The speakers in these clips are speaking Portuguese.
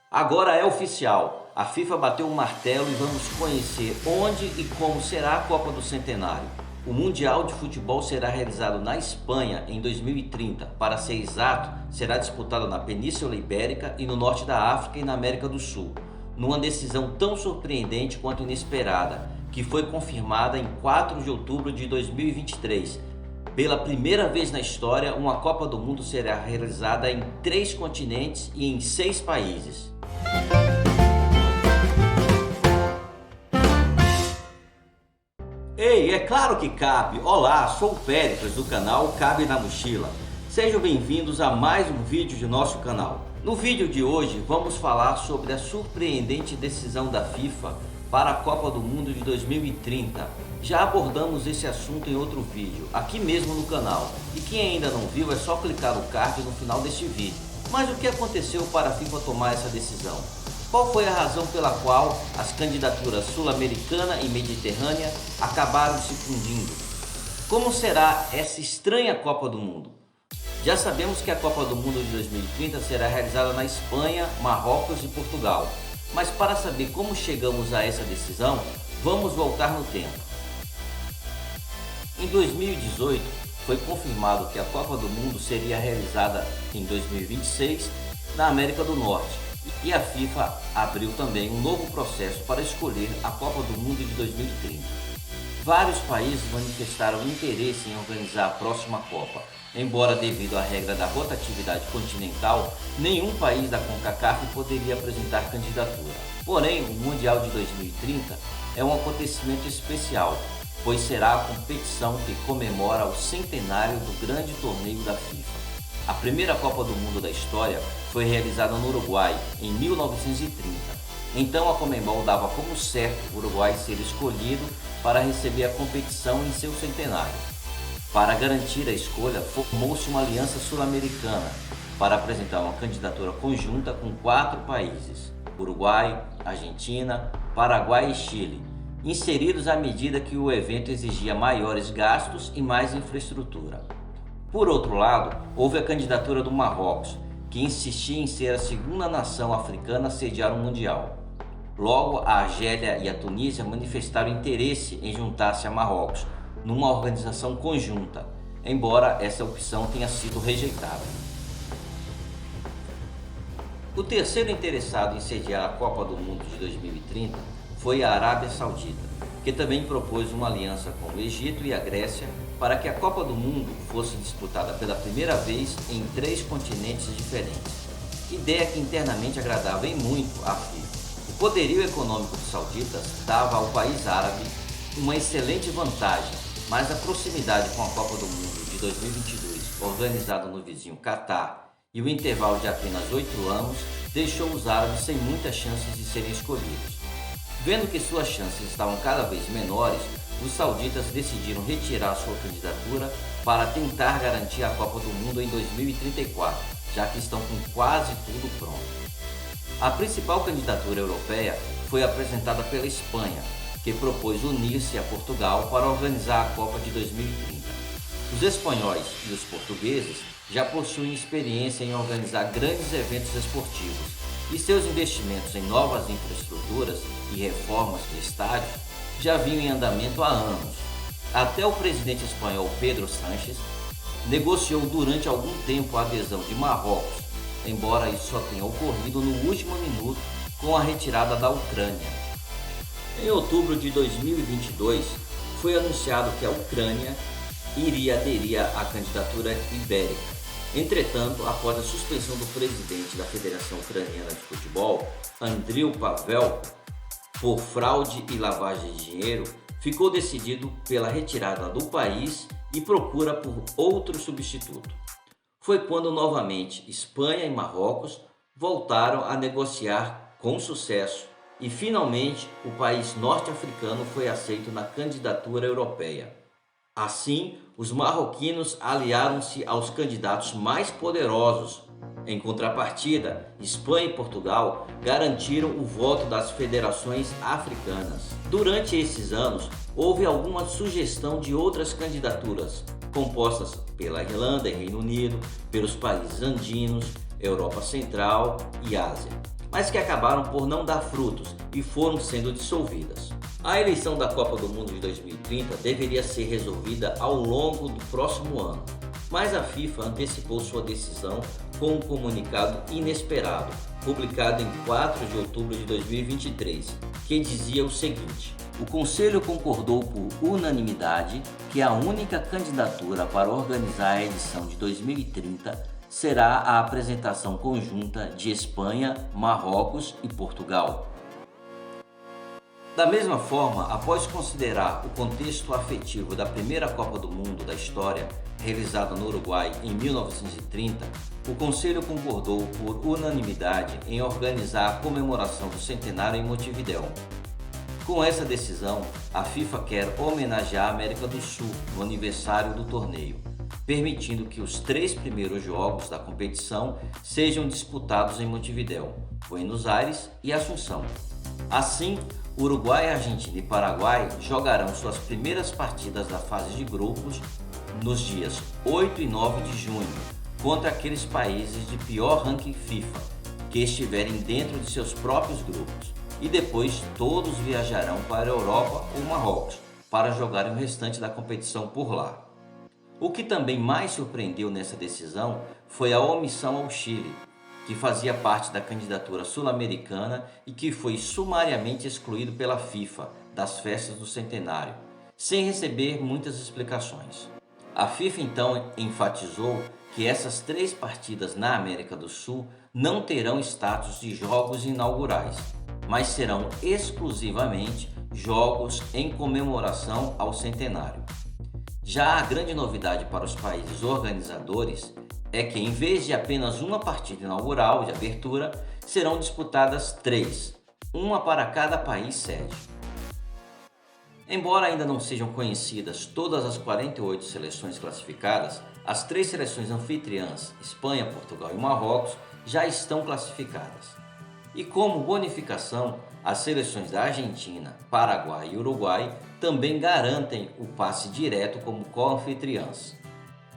Agora é oficial, a FIFA bateu o martelo e vamos conhecer onde e como será a Copa do Centenário. O Mundial de Futebol será realizado na Espanha em 2030. Para ser exato, será disputado na Península Ibérica e no norte da África e na América do Sul, numa decisão tão surpreendente quanto inesperada, que foi confirmada em 4 de outubro de 2023. Pela primeira vez na história, uma Copa do Mundo será realizada em 3 continentes e em 6 países. Ei, é claro que cabe! Olá, sou o Péricles do canal Cabe na Mochila. Sejam bem-vindos a mais um vídeo de nosso canal. No vídeo de hoje vamos falar sobre a surpreendente decisão da FIFA para a Copa do Mundo de 2030. Já abordamos esse assunto em outro vídeo, aqui mesmo no canal. E quem ainda não viu é só clicar no card no final deste vídeo. Mas o que aconteceu para a FIFA tomar essa decisão? Qual foi a razão pela qual as candidaturas sul-americana e mediterrânea acabaram se fundindo? Como será essa estranha Copa do Mundo? Já sabemos que a Copa do Mundo de 2030 será realizada na Espanha, Marrocos e Portugal. Mas para saber como chegamos a essa decisão, vamos voltar no tempo. Em 2018, foi confirmado que a Copa do Mundo seria realizada em 2026 na América do Norte. E a FIFA abriu também um novo processo para escolher a Copa do Mundo de 2030. Vários países manifestaram interesse em organizar a próxima Copa, embora devido à regra da rotatividade continental, nenhum país da CONCACAF poderia apresentar candidatura. Porém, o Mundial de 2030 é um acontecimento especial, pois será a competição que comemora o centenário do grande torneio da FIFA. A primeira Copa do Mundo da história foi realizada no Uruguai em 1930. Então a Conmebol dava como certo o Uruguai ser escolhido para receber a competição em seu centenário. Para garantir a escolha, formou-se uma aliança sul-americana para apresentar uma candidatura conjunta com 4 países: Uruguai, Argentina, Paraguai e Chile, inseridos à medida que o evento exigia maiores gastos e mais infraestrutura. Por outro lado, houve a candidatura do Marrocos, que insistia em ser a segunda nação africana a sediar o Mundial. Logo, a Argélia e a Tunísia manifestaram interesse em juntar-se a Marrocos numa organização conjunta, embora essa opção tenha sido rejeitada. O terceiro interessado em sediar a Copa do Mundo de 2030 foi a Arábia Saudita, que também propôs uma aliança com o Egito e a Grécia para que a Copa do Mundo fosse disputada pela primeira vez em 3 continentes diferentes. Ideia que internamente agradava em muito à FIFA. O poderio econômico dos sauditas dava ao país árabe uma excelente vantagem, mas a proximidade com a Copa do Mundo de 2022, organizada no vizinho Catar, e o intervalo de apenas 8 anos, deixou os árabes sem muitas chances de serem escolhidos. Vendo que suas chances estavam cada vez menores, os sauditas decidiram retirar sua candidatura para tentar garantir a Copa do Mundo em 2034, já que estão com quase tudo pronto. A principal candidatura europeia foi apresentada pela Espanha, que propôs unir-se a Portugal para organizar a Copa de 2030. Os espanhóis e os portugueses já possuem experiência em organizar grandes eventos esportivos, e seus investimentos em novas infraestruturas e reformas de estádios já vinham em andamento há anos. Até o presidente espanhol Pedro Sánchez negociou durante algum tempo a adesão de Marrocos, embora isso só tenha ocorrido no último minuto com a retirada da Ucrânia. Em outubro de 2022, foi anunciado que a Ucrânia iria aderir à candidatura ibérica. Entretanto, após a suspensão do presidente da Federação Ucraniana de Futebol, Andriy Pavel, por fraude e lavagem de dinheiro, ficou decidido pela retirada do país e procura por outro substituto. Foi quando novamente Espanha e Marrocos voltaram a negociar com sucesso e finalmente o país norte-africano foi aceito na candidatura europeia. Assim, os marroquinos aliaram-se aos candidatos mais poderosos. Em contrapartida, Espanha e Portugal garantiram o voto das federações africanas. Durante esses anos, houve alguma sugestão de outras candidaturas, compostas pela Irlanda e Reino Unido, pelos países andinos, Europa Central e Ásia. mas que acabaram por não dar frutos e foram sendo dissolvidas. A eleição da Copa do Mundo de 2030 deveria ser resolvida ao longo do próximo ano, mas a FIFA antecipou sua decisão com um comunicado inesperado, publicado em 4 de outubro de 2023, que dizia o seguinte: o Conselho concordou por unanimidade que a única candidatura para organizar a edição de 2030 será a apresentação conjunta de Espanha, Marrocos e Portugal. Da mesma forma, após considerar o contexto afetivo da primeira Copa do Mundo da história, realizada no Uruguai em 1930, o Conselho concordou por unanimidade em organizar a comemoração do centenário em Montevidéu. Com essa decisão, a FIFA quer homenagear a América do Sul no aniversário do torneio, permitindo que os 3 primeiros jogos da competição sejam disputados em Montevidéu, Buenos Aires e Assunção. Assim, Uruguai, Argentina e Paraguai jogarão suas primeiras partidas da fase de grupos nos dias 8 e 9 de junho, contra aqueles países de pior ranking FIFA, que estiverem dentro de seus próprios grupos, e depois todos viajarão para a Europa ou Marrocos para jogarem o restante da competição por lá. O que também mais surpreendeu nessa decisão foi a omissão ao Chile, que fazia parte da candidatura sul-americana e que foi sumariamente excluído pela FIFA das festas do centenário, sem receber muitas explicações. A FIFA então enfatizou que essas 3 partidas na América do Sul não terão status de jogos inaugurais, mas serão exclusivamente jogos em comemoração ao centenário. Já a grande novidade para os países organizadores é que, em vez de apenas uma partida inaugural de abertura, serão disputadas 3, uma para cada país sede. Embora ainda não sejam conhecidas todas as 48 seleções classificadas, as 3 seleções anfitriãs, Espanha, Portugal e Marrocos, já estão classificadas. E como bonificação, as seleções da Argentina, Paraguai e Uruguai também garantem o passe direto como co-anfitriãs.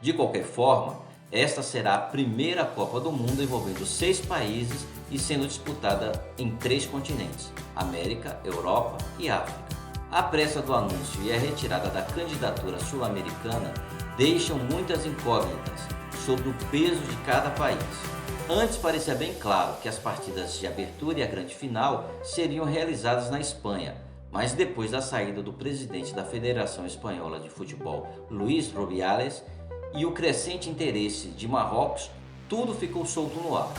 De qualquer forma, esta será a primeira Copa do Mundo envolvendo 6 países e sendo disputada em 3 continentes, América, Europa e África. A pressa do anúncio e a retirada da candidatura sul-americana deixam muitas incógnitas sobre o peso de cada país. Antes parecia bem claro que as partidas de abertura e a grande final seriam realizadas na Espanha, mas depois da saída do presidente da Federação Espanhola de Futebol, Luis Rubiales, e o crescente interesse de Marrocos, tudo ficou solto no ar.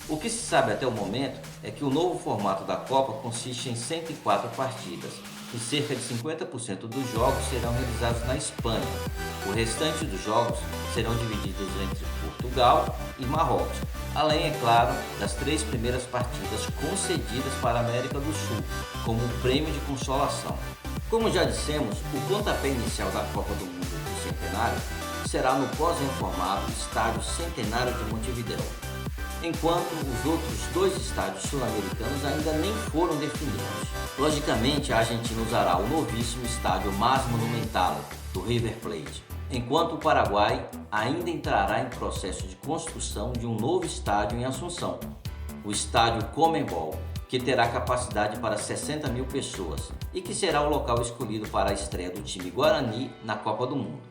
O que se sabe até o momento é que o novo formato da Copa consiste em 104 partidas e cerca de 50% dos jogos serão realizados na Espanha. O restante dos jogos serão divididos entre Portugal e Marrocos, além, é claro, das 3 primeiras partidas concedidas para a América do Sul, como um prêmio de consolação. Como já dissemos, o pontapé inicial da Copa do Mundo do Centenário será no pós-reformado Estádio Centenário de Montevidéu, enquanto os outros 2 estádios sul-americanos ainda nem foram definidos. Logicamente, a Argentina usará o novíssimo estádio mais monumental do River Plate, enquanto o Paraguai ainda entrará em processo de construção de um novo estádio em Assunção, o estádio Conmebol, que terá capacidade para 60 mil pessoas e que será o local escolhido para a estreia do time Guarani na Copa do Mundo.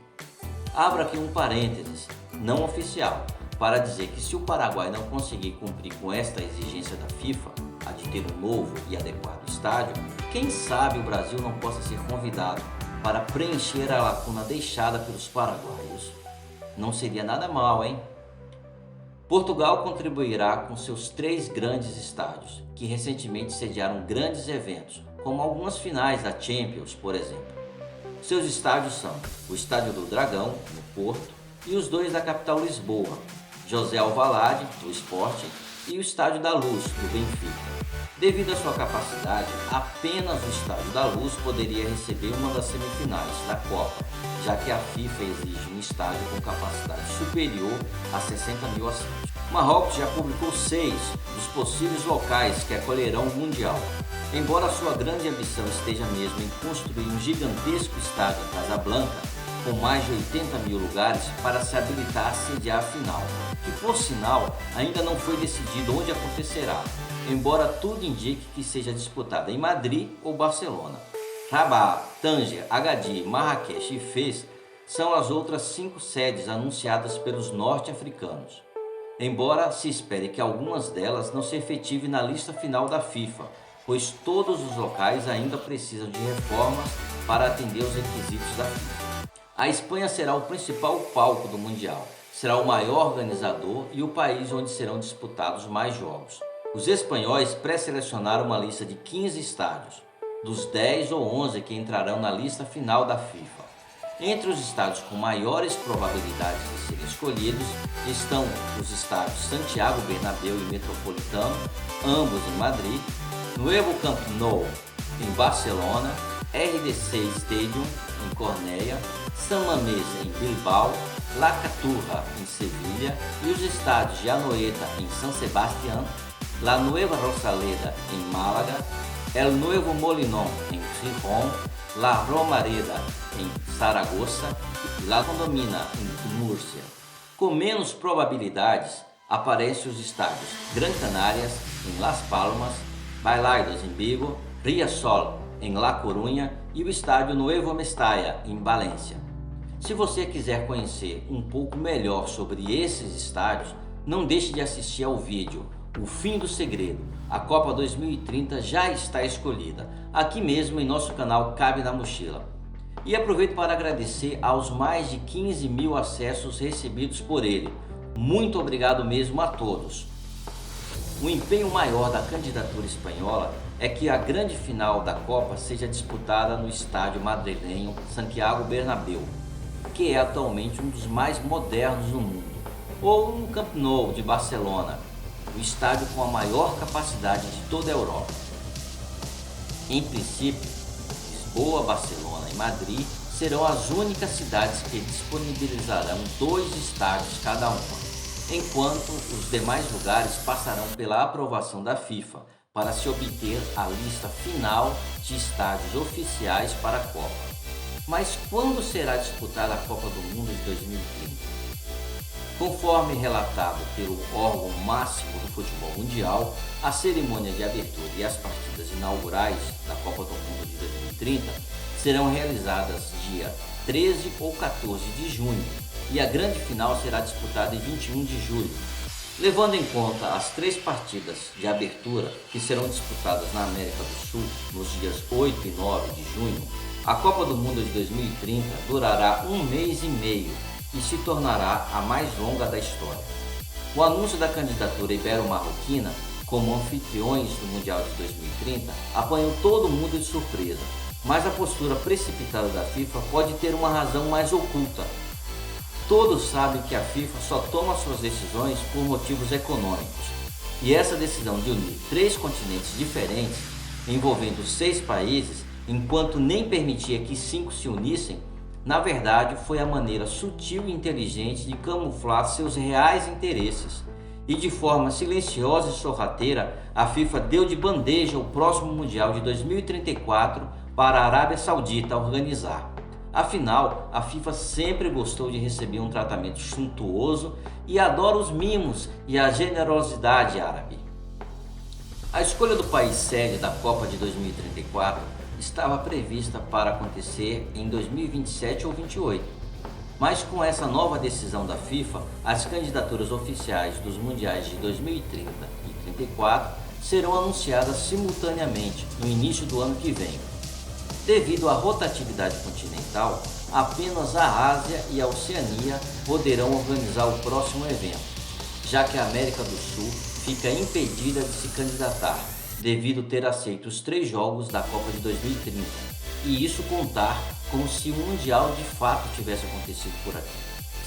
Abro aqui um parênteses, não oficial, para dizer que se o Paraguai não conseguir cumprir com esta exigência da FIFA, a de ter um novo e adequado estádio, quem sabe o Brasil não possa ser convidado para preencher a lacuna deixada pelos paraguaios. Não seria nada mal, hein? Portugal contribuirá com seus 3 grandes estádios, que recentemente sediaram grandes eventos, como algumas finais da Champions, por exemplo. Seus estádios são o Estádio do Dragão, no Porto, e os 2 da capital Lisboa, José Alvalade, do Sport, e o Estádio da Luz, do Benfica. Devido à sua capacidade, apenas o Estádio da Luz poderia receber uma das semifinais da Copa, já que a FIFA exige um estádio com capacidade superior a 60 mil assentos. Marrocos já publicou 6 dos possíveis locais que acolherão o Mundial. Embora sua grande ambição esteja mesmo em construir um gigantesco estádio em Casablanca, com mais de 80 mil lugares para se habilitar a sediar a final, que por sinal ainda não foi decidido onde acontecerá. embora tudo indique que seja disputada em Madrid ou Barcelona. Rabat, Tanger, Agadir, Marrakech e Fez são as outras 5 sedes anunciadas pelos norte-africanos, embora se espere que algumas delas não se efetivem na lista final da FIFA, pois todos os locais ainda precisam de reformas para atender os requisitos da FIFA. A Espanha será o principal palco do Mundial, será o maior organizador e o país onde serão disputados mais jogos. Os espanhóis pré-selecionaram uma lista de 15 estádios, dos 10 ou 11 que entrarão na lista final da FIFA. Entre os estádios com maiores probabilidades de serem escolhidos estão os estádios Santiago Bernabéu e Metropolitano, ambos em Madrid, Nuevo Camp Nou em Barcelona, RDC Stadium em Cornellà, San Mamés em Bilbao, La Caturra em Sevilha e os estádios de Anoeta em San Sebastián, La Nueva Rosaleda em Málaga, El Nuevo Molinón em Gijón, La Romareda em Saragoça e La Condomina em Múrcia. Com menos probabilidades, aparecem os estádios Gran Canarias em Las Palmas, Balaídos em Vigo, Riazor em La Coruña e o estádio Nuevo Mestalla em Valência. Se você quiser conhecer um pouco melhor sobre esses estádios, não deixe de assistir ao vídeo O Fim do Segredo. A Copa 2030 já está escolhida, aqui mesmo em nosso canal Cabe na Mochila. E aproveito para agradecer aos mais de 15 mil acessos recebidos por ele. Muito obrigado mesmo a todos. O empenho maior da candidatura espanhola é que a grande final da Copa seja disputada no estádio madrilenho Santiago Bernabéu, que é atualmente um dos mais modernos do mundo, ou no Camp Nou de Barcelona, o estádio com a maior capacidade de toda a Europa. Em princípio, Lisboa, Barcelona e Madrid serão as únicas cidades que disponibilizarão 2 estádios cada uma, enquanto os demais lugares passarão pela aprovação da FIFA para se obter a lista final de estádios oficiais para a Copa. Mas quando será disputada a Copa do Mundo de 2030? Conforme relatado pelo órgão máximo do futebol mundial, a cerimônia de abertura e as partidas inaugurais da Copa do Mundo de 2030 serão realizadas dia 13 ou 14 de junho e a grande final será disputada em 21 de julho. Levando em conta as 3 partidas de abertura que serão disputadas na América do Sul nos dias 8 e 9 de junho, a Copa do Mundo de 2030 durará 1 mês e meio e se tornará a mais longa da história. O anúncio da candidatura ibero-marroquina como anfitriões do Mundial de 2030 apanhou todo mundo de surpresa, mas a postura precipitada da FIFA pode ter uma razão mais oculta. Todos sabem que a FIFA só toma suas decisões por motivos econômicos, e essa decisão de unir 3 continentes diferentes, envolvendo 6 países, enquanto nem permitia que 5 se unissem, na verdade foi a maneira sutil e inteligente de camuflar seus reais interesses. E de forma silenciosa e sorrateira, a FIFA deu de bandeja o próximo Mundial de 2034 para a Arábia Saudita organizar. Afinal, a FIFA sempre gostou de receber um tratamento suntuoso e adora os mimos e a generosidade árabe. A escolha do país sede da Copa de 2034 estava prevista para acontecer em 2027 ou 2028. Mas com essa nova decisão da FIFA, as candidaturas oficiais dos mundiais de 2030 e 2034 serão anunciadas simultaneamente no início do ano que vem. Devido à rotatividade continental, apenas a Ásia e a Oceania poderão organizar o próximo evento, já que a América do Sul fica impedida de se candidatar, devido ter aceito os 3 jogos da Copa de 2030, e isso contar como se o Mundial de fato tivesse acontecido por aqui.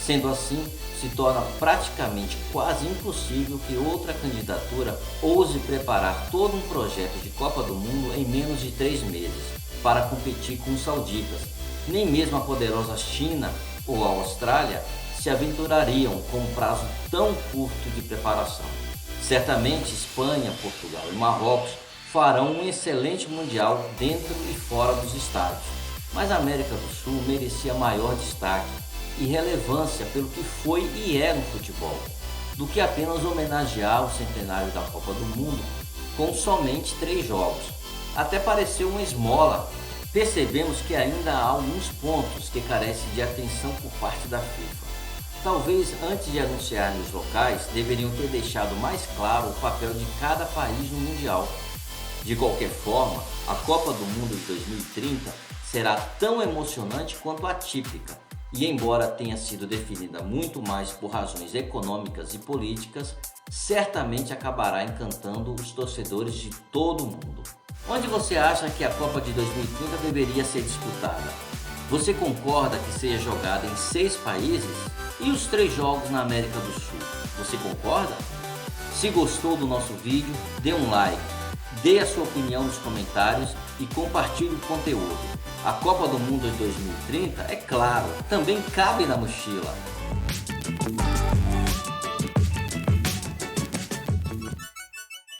Sendo assim, se torna praticamente quase impossível que outra candidatura ouse preparar todo um projeto de Copa do Mundo em menos de 3 meses, para competir com os sauditas. Nem mesmo a poderosa China ou a Austrália se aventurariam com um prazo tão curto de preparação. Certamente Espanha, Portugal e Marrocos farão um excelente Mundial dentro e fora dos estádios, mas a América do Sul merecia maior destaque e relevância pelo que foi e é no futebol, do que apenas homenagear o centenário da Copa do Mundo com somente 3 jogos. Até pareceu uma esmola. Percebemos que ainda há alguns pontos que carecem de atenção por parte da FIFA. Talvez antes de anunciar os locais, deveriam ter deixado mais claro o papel de cada país no Mundial. De qualquer forma, a Copa do Mundo de 2030 será tão emocionante quanto atípica, e embora tenha sido definida muito mais por razões econômicas e políticas, certamente acabará encantando os torcedores de todo o mundo. Onde você acha que a Copa de 2030 deveria ser disputada? Você concorda que seja jogada em 6 países? E os 3 jogos na América do Sul? Você concorda? Se gostou do nosso vídeo, dê um like, dê a sua opinião nos comentários e compartilhe o conteúdo. A Copa do Mundo de 2030, é claro, também cabe na mochila.